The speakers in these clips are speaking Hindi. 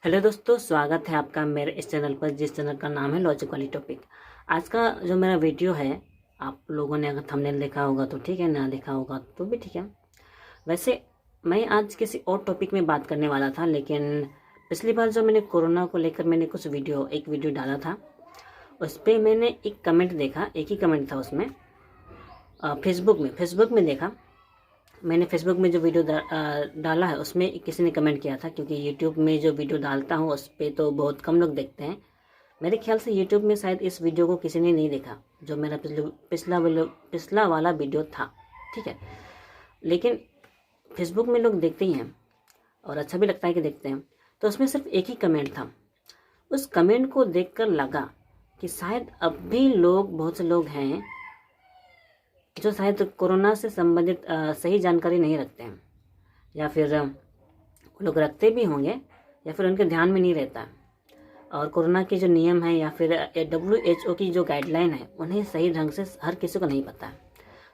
हेलो दोस्तों, स्वागत है आपका मेरे इस चैनल पर, जिस चैनल का नाम है लॉजिक वाली टॉपिक। आज का जो मेरा वीडियो है, आप लोगों ने अगर थंबनेल देखा होगा तो ठीक है, ना देखा होगा तो भी ठीक है। वैसे मैं आज किसी और टॉपिक में बात करने वाला था, लेकिन पिछली बार जो मैंने कोरोना को लेकर मैंने कुछ एक वीडियो डाला था, उस पर मैंने एक कमेंट देखा। एक ही कमेंट था उसमें, फेसबुक में देखा। मैंने फेसबुक में जो वीडियो डाला है उसमें किसी ने कमेंट किया था, क्योंकि यूट्यूब में जो वीडियो डालता हूँ उस पर तो बहुत कम लोग देखते हैं। मेरे ख्याल से यूट्यूब में शायद इस वीडियो को किसी ने नहीं देखा, जो मेरा पिछला वाला वीडियो था, ठीक है। लेकिन फेसबुक में लोग देखते ही हैं और अच्छा भी लगता है कि देखते हैं। तो उसमें सिर्फ एक ही कमेंट था। उस कमेंट को देखकर लगा कि शायद अब भी बहुत से लोग हैं जो शायद कोरोना से संबंधित सही जानकारी नहीं रखते हैं, या फिर वो लोग रखते भी होंगे या फिर उनके ध्यान में नहीं रहता है। और कोरोना के जो नियम हैं या फिर WHO की जो गाइडलाइन है, उन्हें सही ढंग से हर किसी को नहीं पता है।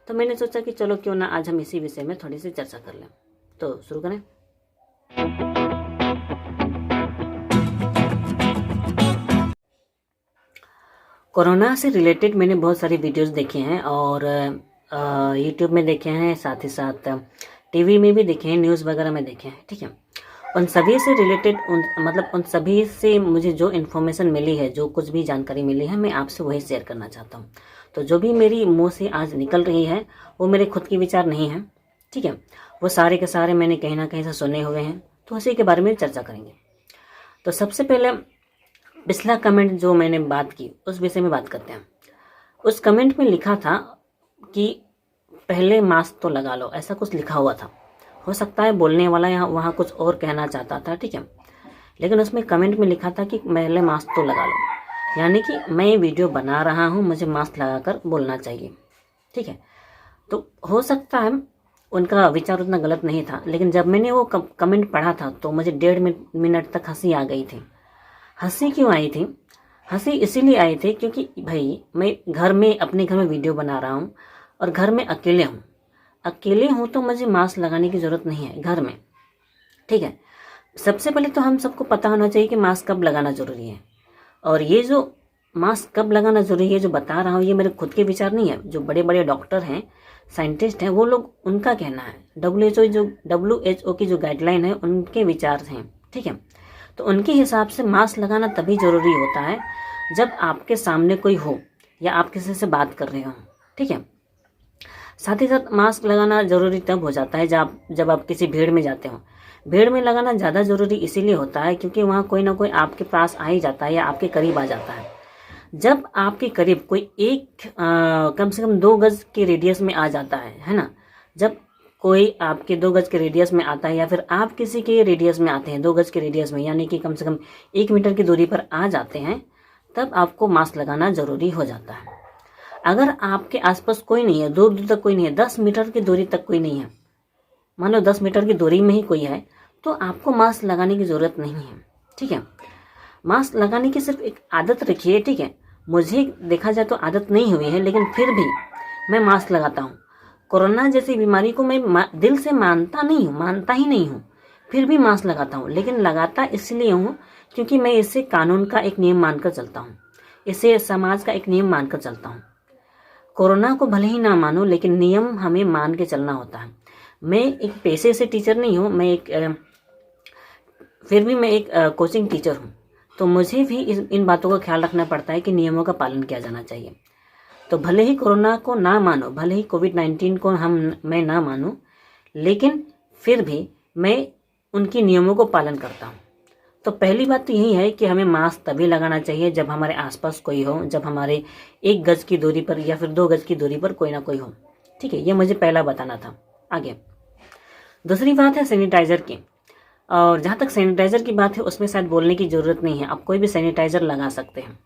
तो मैंने सोचा कि चलो क्यों ना आज हम इसी विषय में थोड़ी सी चर्चा कर लें। तो शुरू करें। कोरोना से रिलेटेड मैंने बहुत सारी वीडियोस देखे हैं और यूट्यूब में देखे हैं, साथ ही साथ टीवी में भी देखे हैं, न्यूज़ वगैरह में देखे हैं, ठीक है। उन सभी से रिलेटेड उन सभी से मुझे जो इन्फॉर्मेशन मिली है, जो कुछ भी जानकारी मिली है, मैं आपसे वही शेयर करना चाहता हूँ। तो जो भी मेरी मुंह से आज निकल रही है वो मेरे खुद के विचार नहीं है, ठीक है। वो सारे के सारे मैंने कहीं ना कहीं से सुने हुए हैं, तो उसी के बारे में चर्चा करेंगे। तो सबसे पहले पिछला कमेंट जो मैंने बात की उस विषय में बात करते हैं। उस कमेंट में लिखा था कि पहले मास्क तो लगा लो, ऐसा कुछ लिखा हुआ था। हो सकता है बोलने वाला यहाँ वहाँ कुछ और कहना चाहता था, ठीक है। लेकिन उसमें कमेंट में लिखा था कि पहले मास्क तो लगा लो, यानी कि मैं वीडियो बना रहा हूँ, मुझे मास्क लगाकर बोलना चाहिए, ठीक है। तो हो सकता है उनका विचार उतना गलत नहीं था, लेकिन जब मैंने वो कमेंट पढ़ा था तो मुझे 1.5 मिनट तक हंसी आ गई थी। हंसी क्यों आई थी? हंसी इसीलिए आई थी क्योंकि भाई मैं अपने घर में वीडियो बना रहा हूँ और घर में अकेले हूँ तो मुझे मास्क लगाने की ज़रूरत नहीं है घर में, ठीक है। सबसे पहले तो हम सबको पता होना चाहिए कि मास्क कब लगाना ज़रूरी है। और ये जो मास्क कब लगाना ज़रूरी है जो बता रहा हूँ, ये मेरे खुद के विचार नहीं है। जो बड़े बड़े डॉक्टर हैं, साइंटिस्ट हैं, वो लोग, उनका कहना है। WHO की जो गाइडलाइन है उनके विचार हैं, ठीक है। तो उनके हिसाब से मास्क लगाना तभी ज़रूरी होता है जब आपके सामने कोई हो या आप किसी से बात कर रहे हो, ठीक है। साथ ही साथ मास्क लगाना ज़रूरी तब हो जाता है जब आप किसी भीड़ में जाते हो। भीड़ में लगाना ज़्यादा ज़रूरी इसीलिए होता है क्योंकि वहाँ कोई ना कोई आपके पास आ ही जाता है या आपके करीब आ जाता है। जब आपके करीब कोई कम से कम 2 गज के रेडियस में आ जाता है ना। जब कोई आपके 2 गज के रेडियस में आता है या फिर आप किसी के रेडियस में आते हैं 2 गज के रेडियस में, यानी कि कम से कम 1 मीटर की दूरी पर आ जाते हैं, तब आपको मास्क लगाना ज़रूरी हो जाता है। अगर आपके आसपास कोई नहीं है, दूर दूर तक कोई नहीं है, 10 मीटर की दूरी तक कोई नहीं है, मान लो 10 मीटर की दूरी में ही कोई है, तो आपको मास्क लगाने की ज़रूरत नहीं है, ठीक है। मास्क लगाने की सिर्फ एक आदत रखिए, ठीक है। मुझे देखा जाए तो आदत नहीं हुई है, लेकिन फिर भी मैं मास्क लगाता हूँ। कोरोना जैसी बीमारी को मैं दिल से मानता ही नहीं हूँ, फिर भी मास्क लगाता हूँ। लेकिन लगाता इसलिए हूँ क्योंकि मैं इसे कानून का एक नियम मानकर चलता हूँ, इसे समाज का एक नियम मानकर चलता हूँ। कोरोना को भले ही ना मानो, लेकिन नियम हमें मान के चलना होता है। मैं एक पेशे से टीचर नहीं हूँ, फिर भी मैं एक कोचिंग टीचर हूँ, तो मुझे भी इन बातों का ख्याल रखना पड़ता है कि नियमों का पालन किया जाना चाहिए। तो भले ही कोरोना को ना मानो, भले ही कोविड-19 को मैं ना मानूं, लेकिन फिर भी मैं उनके नियमों को पालन करता हूं। तो पहली बात तो यही है कि हमें मास्क तभी लगाना चाहिए जब हमारे आसपास कोई हो, जब हमारे 1 गज की दूरी पर या फिर 2 गज की दूरी पर कोई ना कोई हो, ठीक है। ये मुझे पहला बताना था। आगे दूसरी बात है सैनिटाइज़र की। और जहाँ तक सैनिटाइज़र की बात है, उसमें शायद बोलने की ज़रूरत नहीं है, आप कोई भी सैनिटाइज़र लगा सकते हैं।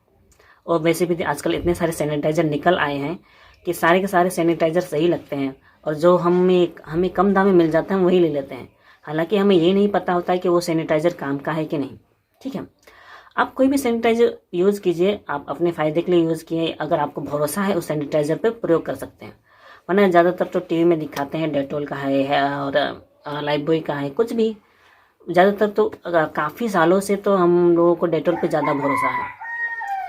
और वैसे भी आजकल इतने सारे सैनिटाइज़र निकल आए हैं कि सारे के सारे सैनिटाइज़र सही लगते हैं, और जो हमें कम दाम में मिल जाता है हम वही ले लेते हैं। हालांकि हमें ये नहीं पता होता है कि वो सैनिटाइज़र काम का है कि नहीं, ठीक है। आप कोई भी सैनिटाइज़र यूज़ कीजिए, आप अपने फ़ायदे के लिए यूज़ किए। अगर आपको भरोसा है उस सैनिटाइज़र पर प्रयोग कर सकते हैं, वरना ज़्यादातर तो टीवी में दिखाते हैं डेटॉल का है और लाइफबॉय का है, कुछ भी ज़्यादातर तो काफ़ी सालों से तो हम लोगों को डेटॉल पे ज़्यादा भरोसा है,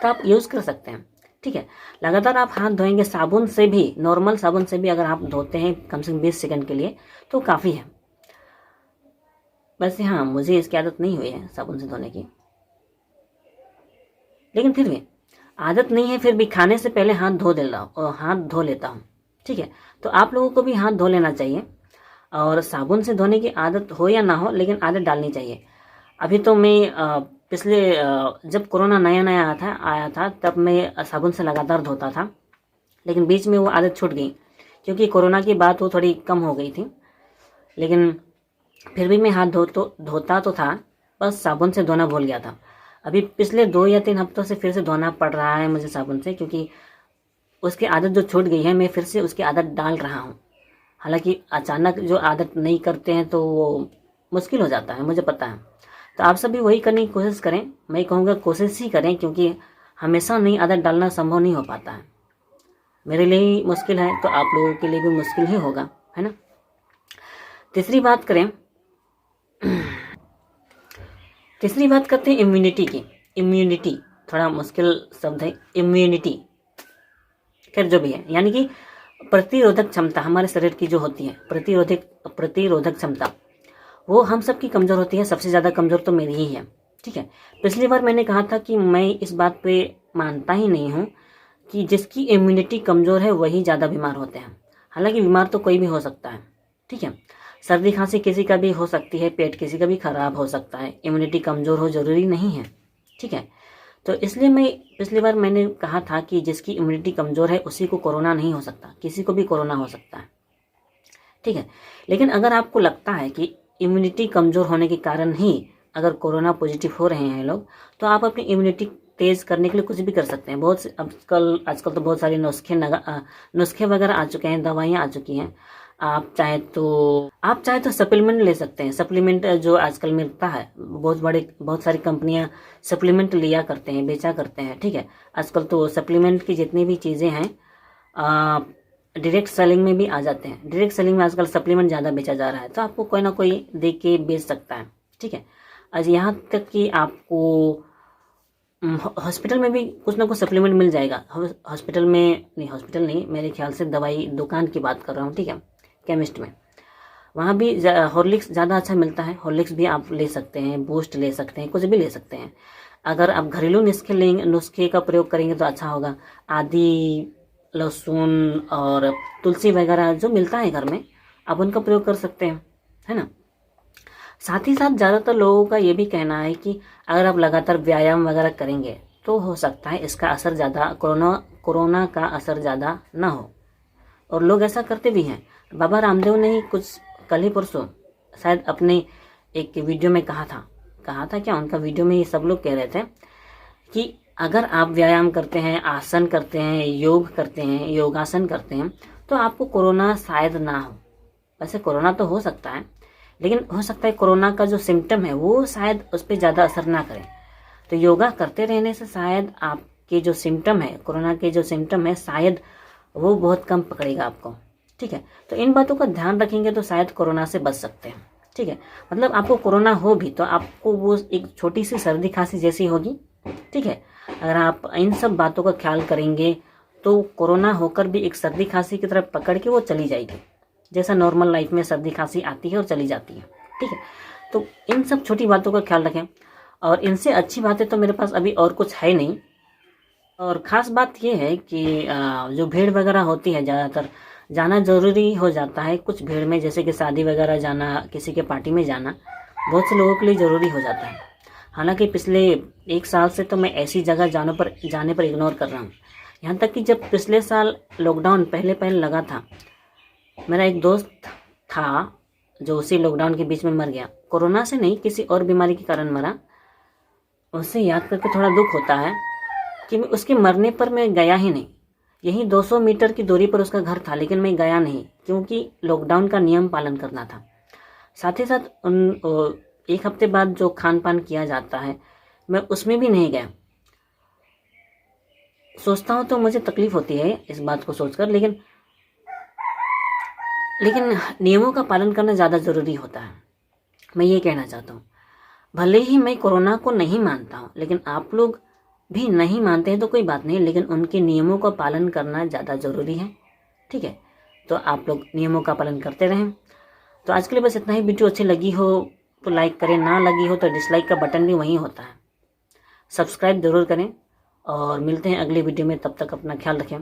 तो आप यूज़ कर सकते हैं। ठीक है, लगातार आप हाथ धोएंगे साबुन से भी, नॉर्मल साबुन से भी अगर आप धोते हैं कम से कम 20 सेकंड के लिए तो काफ़ी है। वैसे हाँ, मुझे इसकी आदत नहीं हुई है साबुन से धोने की, लेकिन फिर भी आदत नहीं है, फिर भी खाने से पहले हाथ धो लेता हूँ। ठीक है, तो आप लोगों को भी हाथ धो लेना चाहिए, और साबुन से धोने की आदत हो या ना हो, लेकिन आदत डालनी चाहिए। अभी तो मैं पिछले जब कोरोना नया नया आया था तब मैं साबुन से लगातार धोता था, लेकिन बीच में वो आदत छूट गई क्योंकि कोरोना की बात वो थोड़ी कम हो गई थी। लेकिन फिर भी मैं हाथ धोता तो था, बस साबुन से धोना भूल गया था। अभी पिछले 2 या 3 हफ्तों से फिर से धोना पड़ रहा है मुझे साबुन से, क्योंकि उसकी आदत जो छूट गई है मैं फिर से उसकी आदत डाल रहा हूँ। हालांकि अचानक जो आदत नहीं करते हैं तो वो मुश्किल हो जाता है, मुझे पता है। तो आप सभी वही करने की कोशिश करें, मैं कहूँगा कोशिश ही करें, क्योंकि हमेशा नई आदत डालना संभव नहीं हो पाता है। मेरे लिए ही मुश्किल है तो आप लोगों के लिए भी मुश्किल ही होगा, है ना। तीसरी बात करते हैं इम्यूनिटी की। इम्यूनिटी थोड़ा मुश्किल शब्द है, इम्यूनिटी, खैर जो भी है, यानी कि प्रतिरोधक क्षमता हमारे शरीर की जो होती है, प्रतिरोधक क्षमता, वो हम सब की कमज़ोर होती है। सबसे ज़्यादा कमज़ोर तो मेरी ही है। ठीक है, पिछली बार मैंने कहा था कि मैं इस बात पे मानता ही नहीं हूँ कि जिसकी इम्यूनिटी कमज़ोर है वही ज़्यादा बीमार होते हैं। हालांकि बीमार तो कोई भी हो सकता है। ठीक है, सर्दी खांसी किसी का भी हो सकती है, पेट किसी का भी खराब हो सकता है, इम्यूनिटी कमज़ोर हो जरूरी नहीं है। ठीक है, तो इसलिए मैं पिछली बार मैंने कहा था कि जिसकी इम्यूनिटी कमज़ोर है उसी को कोरोना नहीं हो सकता, किसी को भी कोरोना हो सकता है। ठीक है, लेकिन अगर आपको लगता है कि इम्यूनिटी कमज़ोर होने के कारण ही अगर कोरोना पॉजिटिव हो रहे हैं लोग, तो आप अपनी इम्यूनिटी तेज़ करने के लिए कुछ भी कर सकते हैं। आजकल तो बहुत सारे नुस्खे वगैरह आ चुके हैं, दवाइयाँ आ चुकी हैं। आप चाहे तो सप्लीमेंट ले सकते हैं। सप्लीमेंट जो आजकल मिलता है, बहुत सारी कंपनियां सप्लीमेंट लिया करते हैं, बेचा करते हैं। ठीक है, आजकल तो सप्लीमेंट की जितनी भी चीज़ें हैं डायरेक्ट सेलिंग में भी आ जाते हैं। डायरेक्ट सेलिंग में आजकल सप्लीमेंट ज़्यादा बेचा जा रहा है, तो आपको कोई ना कोई दे के बेच सकता है। ठीक है, आज यहाँ तक कि आपको हॉस्पिटल में भी कुछ ना कुछ सप्लीमेंट मिल जाएगा। हॉस्पिटल नहीं, मेरे ख्याल से दवाई दुकान की बात कर रहा हूँ। ठीक है, केमिस्ट में वहाँ भी हॉर्लिक्स ज़्यादा अच्छा मिलता है। हॉर्लिक्स भी आप ले सकते हैं, बूस्ट ले सकते हैं, कुछ भी ले सकते हैं। अगर आप घरेलू नुस्खे का प्रयोग करेंगे तो अच्छा होगा। आदि, लहसुन और तुलसी वगैरह जो मिलता है घर में, आप उनका प्रयोग कर सकते हैं, है ना। साथ ही साथ ज़्यादातर लोगों का ये भी कहना है कि अगर आप लगातार व्यायाम वगैरह करेंगे तो हो सकता है इसका असर ज़्यादा, कोरोना का असर ज़्यादा ना हो, और लोग ऐसा करते भी हैं। बाबा रामदेव ने ही कुछ कल ही परसों शायद अपने एक वीडियो में कहा था क्या, उनका वीडियो में ये सब लोग कह रहे थे कि अगर आप व्यायाम करते हैं, आसन करते हैं, योग करते हैं, योगासन करते हैं, तो आपको कोरोना शायद ना हो। वैसे कोरोना तो हो सकता है, लेकिन हो सकता है कोरोना का जो सिम्टम है वो शायद उस पर ज़्यादा असर ना करे। तो योगा करते रहने से शायद आपके जो सिम्टम है, कोरोना के जो सिम्टम है, शायद वो बहुत कम पकड़ेगा आपको। ठीक है, तो इन बातों का ध्यान रखेंगे तो शायद कोरोना से बच सकते हैं। ठीक है, मतलब आपको कोरोना हो भी तो आपको वो एक छोटी सी सर्दी खांसी जैसी होगी। ठीक है, अगर आप इन सब बातों का ख्याल करेंगे तो कोरोना होकर भी एक सर्दी खांसी की तरफ पकड़ के वो चली जाएगी, जैसा नॉर्मल लाइफ में सर्दी खांसी आती है और चली जाती है। ठीक है, तो इन सब छोटी बातों का ख्याल रखें, और इनसे अच्छी बातें तो मेरे पास अभी और कुछ है नहीं। और ख़ास बात ये है कि जो भीड़ वगैरह होती है, ज़्यादातर जाना ज़रूरी हो जाता है कुछ भीड़ में, जैसे कि शादी वगैरह जाना, किसी के पार्टी में जाना बहुत से लोगों के लिए ज़रूरी हो जाता है। हालांकि पिछले 1 साल से तो मैं ऐसी जगह जाने पर इग्नोर कर रहा हूँ। यहाँ तक कि जब पिछले साल लॉकडाउन पहले लगा था, मेरा एक दोस्त था जो उसी लॉकडाउन के बीच में मर गया। कोरोना से नहीं, किसी और बीमारी के कारण मरा। उससे याद करके थोड़ा दुख होता है कि मैं उसके मरने पर मैं गया ही नहीं। यहीं 200 मीटर की दूरी पर उसका घर था, लेकिन मैं गया नहीं क्योंकि लॉकडाउन का नियम पालन करना था। साथ ही साथ 1 हफ्ते बाद जो खान पान किया जाता है, मैं उसमें भी नहीं गया। सोचता हूँ तो मुझे तकलीफ होती है इस बात को सोचकर, लेकिन नियमों का पालन करना ज़्यादा ज़रूरी होता है। मैं ये कहना चाहता हूँ, भले ही मैं कोरोना को नहीं मानता हूँ, लेकिन आप लोग भी नहीं मानते हैं तो कोई बात नहीं, लेकिन उनके नियमों का पालन करना ज़्यादा ज़रूरी है। ठीक है, तो आप लोग नियमों का पालन करते रहें। तो आज के लिए बस इतना ही। वीडियो अच्छी लगी हो तो लाइक करें, ना लगी हो तो डिसलाइक का बटन भी वहीं होता है। सब्सक्राइब ज़रूर करें और मिलते हैं अगले वीडियो में। तब तक अपना ख्याल रखें।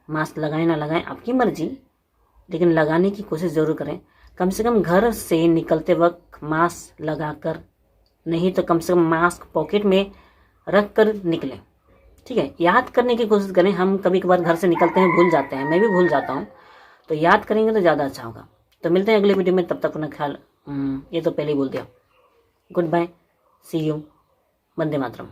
मास्क लगाएं ना लगाएं आपकी मर्जी, लेकिन लगाने की कोशिश ज़रूर करें। कम से कम घर से निकलते वक्त मास्क लगाकर, नहीं तो कम से कम मास्क पॉकेट में रख कर निकलें। ठीक है, याद करने की कोशिश करें। हम कभी कभार घर से निकलते हैं, भूल जाते हैं, मैं भी भूल जाता हूँ, तो याद करेंगे तो ज़्यादा अच्छा होगा। तो मिलते हैं अगले वीडियो में, तब तक अपना ख्याल, ये तो पहले ही बोल दिया। गुड बाय, सी यू, वंदे मातरम।